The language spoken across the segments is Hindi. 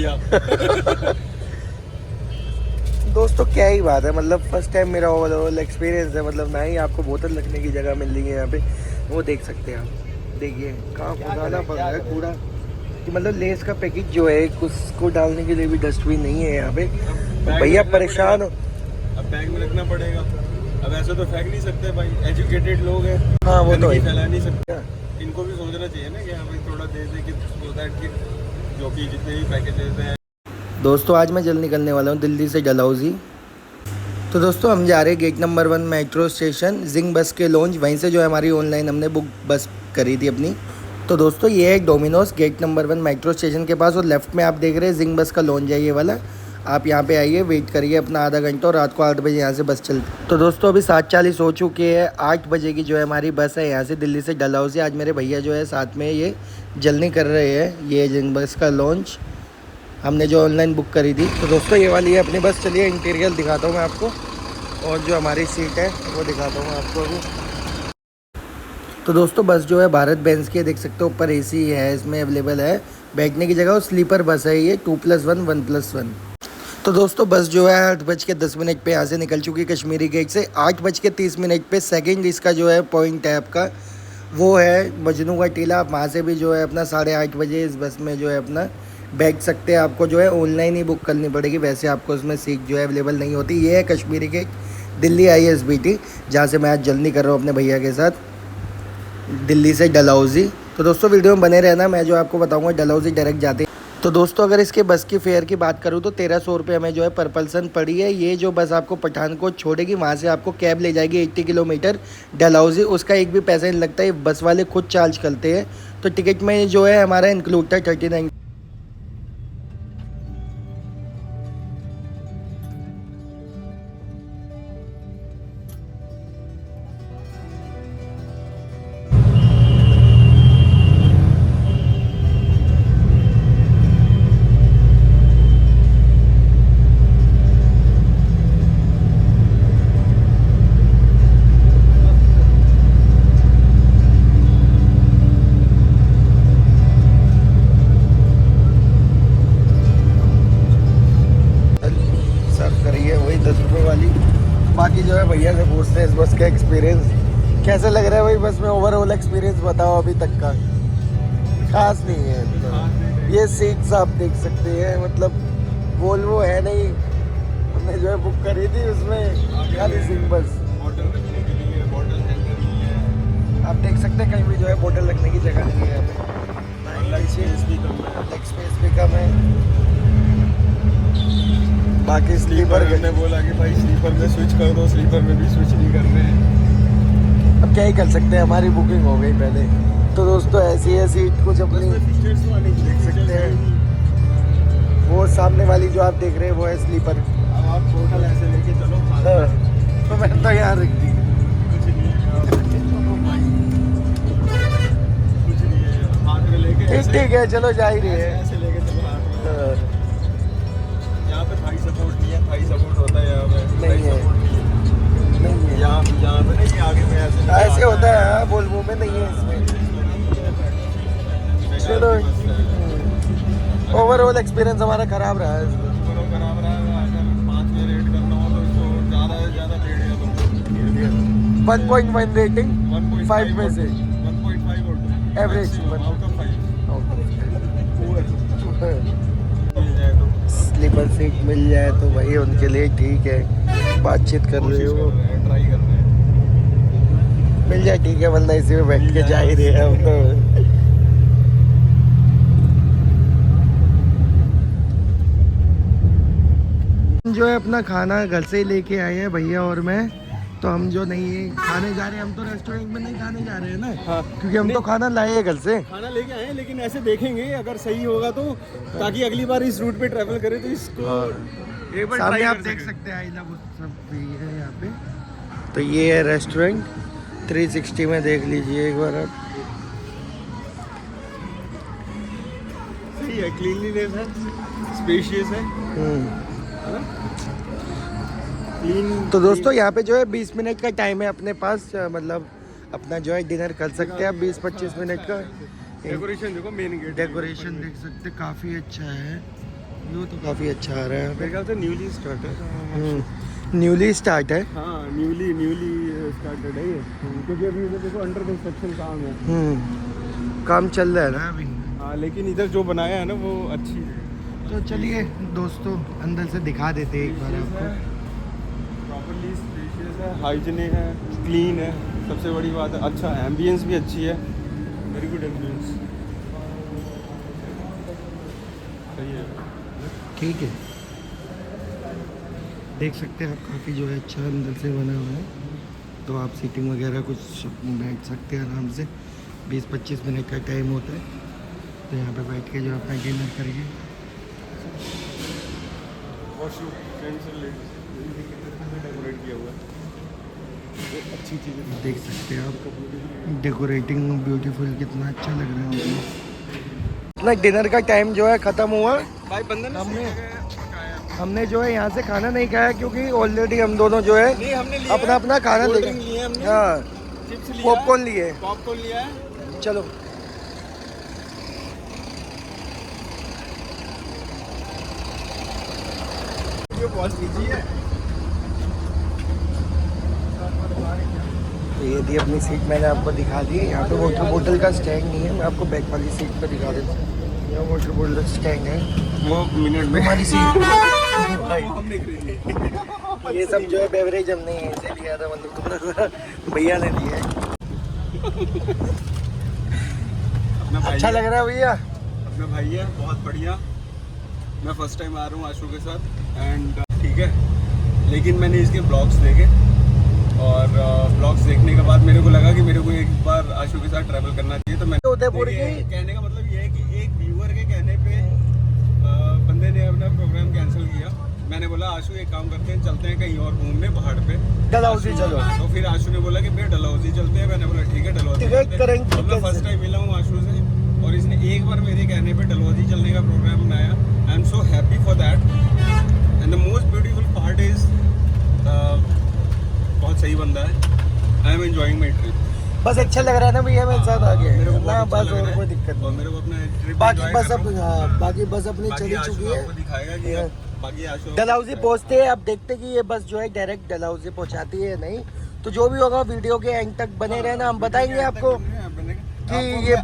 लिया। दोस्तों क्या ही बात है, मतलब फर्स्ट टाइम मेरा ओवरऑल एक्सपीरियंस है। मतलब ना ही आपको बोतल रखने की जगह मिल रही है यहाँ पे, वो देख सकते हैं आप। देखिए कहाँ खुदाना पड़ रहा है कूड़ा कि मतलब लेस का पैकेट जो है उसको डालने के लिए भी डस्टबिन नहीं है यहाँ पे। भैया परेशान हो। अब बैग में रखना पड़ेगा। अब ऐसे तो फेंक नहीं सकते भाई, एजुकेटेड लोग हैं। हाँ वो तो है। फैला नहीं सकते। इनको भी सोचना चाहिए ना कि भाई थोड़ा दे दे कि जो कि जितने भी पैकेजेस हैं। दोस्तों आज मैं जल्द निकलने वाला हूँ दिल्ली से डलहौजी। तो दोस्तों हम जा रहे हैं गेट नंबर 1 मेट्रो स्टेशन, जिंग बस के लॉन्च। वहीं से जो है हमारी ऑनलाइन हमने बुक बस करी थी अपनी। तो दोस्तों ये है Domino's gate number 1 metro station के पास, और लेफ्ट में आप देख रहे हैं जिंग बस का लॉन्च है ये वाला। आप यहाँ पे आइए, वेट करिए अपना आधा घंटा, और रात को 8 बजे यहाँ से बस चलती। तो दोस्तों अभी 7:40 हो चुके हैं, 8 बजे की जो है हमारी बस है यहाँ से दिल्ली से डलहौजी। आज मेरे भैया जो है साथ में ये जल्दी कर रहे हैं। ये जिंग बस का लॉन्च हमने जो ऑनलाइन बुक करी थी। तो दोस्तों ये वाली है अपनी बस। चलिए इंटीरियर दिखाता हूँ मैं आपको, और जो हमारी सीट है वो दिखाता हूँ आपको अभी। तो दोस्तों बस जो है भारत बेंज की है, देख सकते हो ऊपर एसी है इसमें अवेलेबल है बैठने की जगह, और स्लीपर बस है ये 2+1 1+1। तो दोस्तों बस जो है 8:10 पे यहाँ से निकल चुकी है कश्मीरी गेट से। 8:30 पे सेकंड इसका जो है पॉइंट है आपका, वो है मजनू का टीला। आप वहाँ से भी जो है अपना 8:30 बजे इस बस में जो है अपना बैठ सकते हैं। आपको जो है ऑनलाइन ही बुक करनी पड़ेगी, वैसे आपको उसमें सीट जो है अवेलेबल नहीं होती। ये है कश्मीरी गेट दिल्ली ISBT, जहाँ से मैं आज जल्दी कर रहा हूँ अपने भैया के साथ दिल्ली से डलहौजी। तो दोस्तों वीडियो में बने रहना, मैं जो आपको बताऊँगा डलहौजी डायरेक्ट जाते। तो दोस्तों अगर इसके बस की फेयर की बात करूँ तो 1300 रुपये हमें जो है पर पर्सन पड़ी है। ये जो बस आपको पठानकोट छोड़ेगी, वहाँ से आपको कैब ले जाएगी 80 किलोमीटर डलहौजी। उसका एक भी पैसा नहीं लगता, ये बस वाले खुद चार्ज करते हैं। तो टिकट में जो है हमारा इंक्लूड था 39। बाकी जो है भैया से पूछते हैं इस बस का एक्सपीरियंस कैसे लग रहा है। भाई बस में ओवरऑल एक्सपीरियंस बताओ अभी तक का। खास नहीं है तो। ये सीट्स आप देख सकते हैं, मतलब वोल्वो है नहीं, हमने जो है बुक करी थी उसमें खाली सिंह बस। आप देख सकते हैं कहीं भी जो है बोतल रखने की जगह नहीं है हमें। लेग स्पेस भी कम है। बाकी स्लीपर ने बोला कि भाई स्लीपर में स्विच कर दो, स्लीपर में भी स्विच नहीं कर रहे हैं। अब क्या ही कर सकते हैं, हमारी बुकिंग हो गई पहले। तो दोस्तों ऐसी है सीट कुछ अपनी देख सकते हैं। वो सामने वाली जो आप देख रहे हैं वो है स्लीपर। अब आप होटल ऐसे लेके चलो। तो मैंने तो यहाँ रख दी। ठीक है चलो जा ही रही है। ऐसे लेके चलो यहाँ पे थाई सपोर्ट नहीं है। थाई सपोर्ट होता है यहाँ पे नहीं है, नहीं है यहाँ पे नहीं, आगे में ऐसे होता है। हाँ वोल्वो में नहीं है इसमें। चलो ओवरऑल एक्सपीरियंस हमारा खराब रहा है इसमें। खराब रहा है। अगर 5 में रेट करना हो तो इसको ज़्यादा से ज़्यादा 1.1 रेटिंग 5 में से 1.5 और average out of 5। Sleeper seat मिल जाए तो भाई उनके लिए ठीक है। बातचीत कर रहे हो, ट्राई कर रहे हैं। मिल जाए ठीक है, वरना इसी में बैठ के जा ही रहे हैं हम तो। जो है अपना खाना घर से ही लेके आए हैं भैया और मैं। तो हम जो नहीं है खाने जा रहे हैं, हम तो रेस्टोरेंट में नहीं खाने जा रहे हैं ना। हाँ। क्योंकि हम तो खाना लाए हैं घर से। खाना लेके आए हैं, लेकिन ऐसे देखेंगे अगर सही होगा तो, ताकि अगली बार इस रूट पे ट्रैवल करें तो इसको एक बार सामने ट्राई आप कर देख सकें। सकते हैं आई लव सब भी है यहाँ पे। तो ये है रेस्टोरेंट 360 में, देख लीजिए एक बार आप। सही है, क्लीनलीनेस है, स्पेशियस है ना? तो दोस्तों यहाँ पे जो है 20 मिनट का टाइम है अपने पास, मतलब अपना जो है डिनर कर सकते हैं आप 20-25 मिनट का। डेकोरेशन देखो, मेन गेट डेकोरेशन देख सकते हैं, काफ़ी अच्छा है। व्यू तो काफ़ी अच्छा आ रहा है यहाँ मेरे ख्याल से न्यूली स्टार्ट है। पे। न्यूली स्टार्ट है। हाँ न्यूली स्टार्टेड है ये, क्योंकि अभी इधर देखो अंडर कंस्ट्रक्शन काम है। काम चल रहा है ना अभी। हाँ लेकिन इधर जो बनाया है ना वो अच्छी है। तो चलिए दोस्तों अंदर से दिखा देते हैं एक बार आपको। प्रॉपर्ली स्पेशियस है, हाइजीनिक है, क्लीन है, सबसे बड़ी बात है। अच्छा एम्बियंस भी अच्छी है, वेरी गुड एम्बियंस, सही है। ठीक है, देख सकते हैं आप, काफ़ी जो है अच्छा अंदर से बना हुआ है। तो आप सीटिंग वगैरह कुछ बैठ सकते हैं आराम से। 20-25 मिनट का टाइम होता है, तो यहाँ पे बैठ के जो अपना डिनर करिए। वॉशरूम फ्रेंड्स और लेडीज डेकोरेट किया हुआ है, अच्छी चीज़ें देख सकते हैं आप, डेकोरेटिंग ब्यूटीफुल, कितना अच्छा लग रहा है। अपना डिनर का टाइम जो है ख़त्म हुआ। भाई बंदर हमने जो है यहाँ से खाना नहीं खाया, क्योंकि ऑलरेडी हम दोनों जो है नहीं हमने लिया अपना अपना खाना कोल्ड लेके, ड्रिंक लिए हमने, हाँ चिप्स लिया, पॉपकॉर्न लिए। पॉपकॉर्न लिया है। चलो पहुंच लीजिए। तो ये थी अपनी सीट, मैंने आपको दिखा दी है। यहाँ पे वाटर बोतल का स्टैंड नहीं है, मैं आपको बैक वाली सीट पे दिखा देता हूँ। यहाँ वाटर बोतल स्टैंड है, वो मिनट में हमारी सीट। हमने खरीदी। ये सब जो है बेवरेज हमने यहीं से लिया था, मतलब थोड़ा भैया ने लिया है। अपना भाई अच्छा लग रहा है भैया। अपना भाई है, बहुत बढ़िया। मैं फर्स्ट टाइम आ रहा हूँ आशु के साथ एंड ठीक है, लेकिन मैंने इसके ब्लॉग्स देखे और ब्लॉग्स देखने के बाद मेरे को लगा कि मेरे को एक बार आशु के साथ ट्रैवल करना चाहिए। तो मैंने उदयपुर की कहने का मतलब ये है कि एक व्यूअर के कहने पे बंदे ने अपना प्रोग्राम कैंसिल किया। मैंने बोला आशु एक काम करते हैं, चलते हैं कहीं और घूमने पहाड़ पे, डलहौजी चलो। तो फिर आशु ने बोला कि भैया डलहौजी चलते हैं। मैंने बोला ठीक है डलहौजी चलते हैं। तो मैं फर्स्ट टाइम मिला हूँ आशु से और इसने एक बार मेरे कहने पे डलहौजी चलने का प्रोग्राम बनाया। I am so happy for that and the most beautiful part is बहुत सही बंदा है। I am enjoying my trip. बस अच्छा लग रहा है ना भैया, मेरे साथ आ गए मेरे को ना, बहुत अच्छा बस लग और रहा कोई है दिक्कत और नहीं। मेरे को अपना ट्रिप बाकी बस अब, हाँ बाकी बस अपनी चली चुकी है। आपको दिखाएगा कि हाँ। बाकी आशु डलहौजी पहुँचते हैं, अब देखते कि ये बस जो है डायरेक्ट डलहौजी पहुँचाती है या नहीं। तो जो भी होगा वीडियो के एंड तक बने रहना, हम बताएंगे आपको कि ये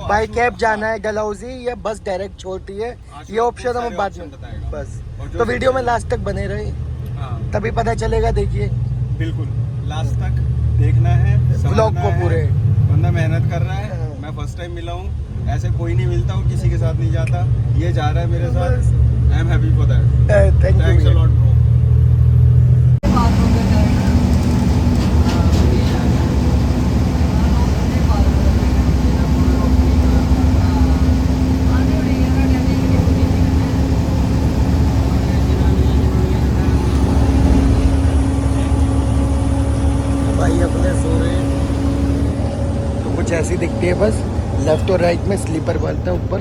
बाई कैब जाना है डलहौजी या बस डायरेक्ट छोड़ती है, ये ऑप्शन हम बाद में बस। तो वीडियो में लास्ट तक बने रहे, तभी पता चलेगा। देखिए बिल्कुल लास्ट तक देखना है व्लॉग को पूरे। बंदा मेहनत कर रहा है, मैं फर्स्ट टाइम मिला हूँ, ऐसे कोई नहीं मिलता हूँ, किसी के साथ नहीं जाता, ये जा रहा है मेरे साथ। I am happy for that. Thanks a lot bro. भाई अपने सो रहे हैं, तो कुछ ऐसी दिखती है बस। लेफ्ट और राइट में स्लीपर बनता है ऊपर,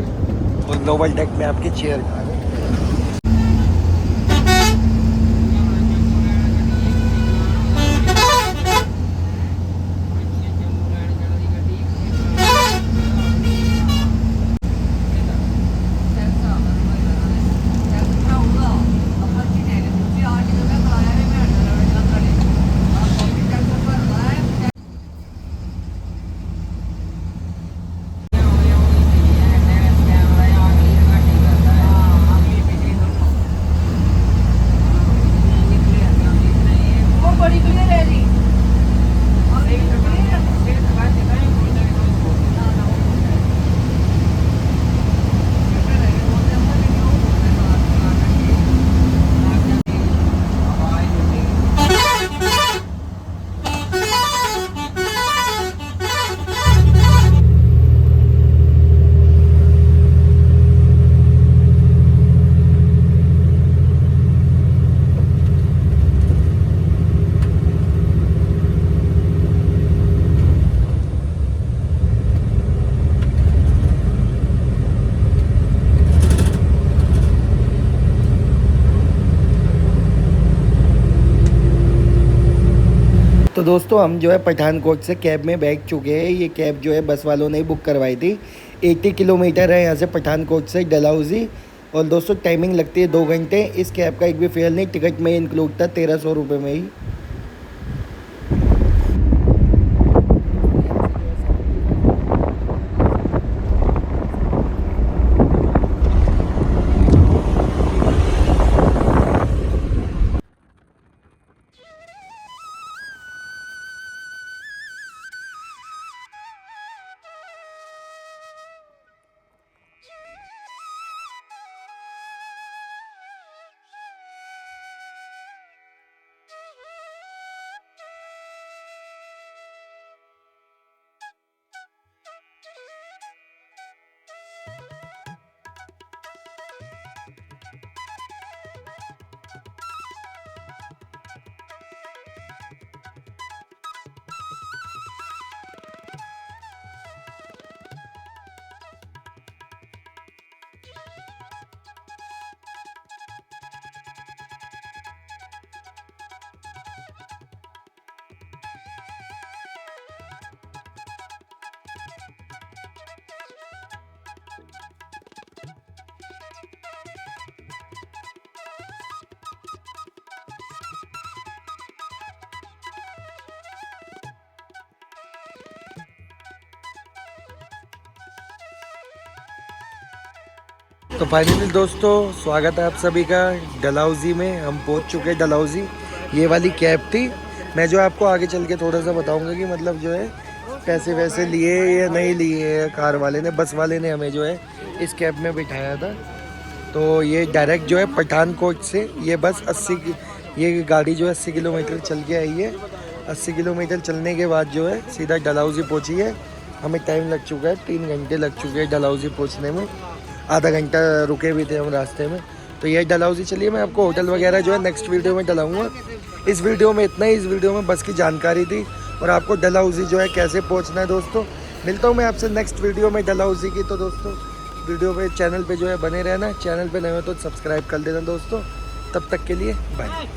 और लोअर डेक में आपकी चेयर का। तो दोस्तों हम जो है पठानकोट से कैब में बैठ चुके हैं। ये कैब जो है बस वालों ने ही बुक करवाई थी। 80 किलोमीटर है यहाँ से पठानकोट से डलहौजी, और दोस्तों टाइमिंग लगती है 2 घंटे। इस कैब का एक भी फेयर नहीं, टिकट में इंक्लूड था 1300 रुपये में ही। तो फाइनली दोस्तों स्वागत है आप सभी का डलहौजी में। हम पहुंच चुके हैं डलहौजी। ये वाली कैब थी। मैं जो आपको आगे चल के थोड़ा सा बताऊंगा कि मतलब जो है पैसे वैसे लिए या नहीं लिए कार वाले ने, बस वाले ने हमें जो है इस कैब में बिठाया था। तो ये डायरेक्ट जो है पठानकोट से ये बस 80 ये गाड़ी जो है 80 किलोमीटर चल के आई है। 80 किलोमीटर चलने के बाद जो है सीधा डलहौजी पहुँची है। हमें टाइम लग चुका है, 3 घंटे लग चुके हैं डलहौजी पहुँचने में। आधा घंटा रुके भी थे हम रास्ते में। तो ये डलहौजी। चलिए मैं आपको होटल वगैरह जो है नेक्स्ट वीडियो में डलाऊंगा। इस वीडियो में इतना ही। इस वीडियो में बस की जानकारी थी और आपको डलहौजी जो है कैसे पहुंचना है। दोस्तों मिलता हूं मैं आपसे नेक्स्ट वीडियो में डलहौजी की। तो दोस्तों वीडियो पे चैनल पे जो है बने रहना। चैनल पे नए हो तो सब्सक्राइब कर देना दोस्तों। तब तक के लिए बाय।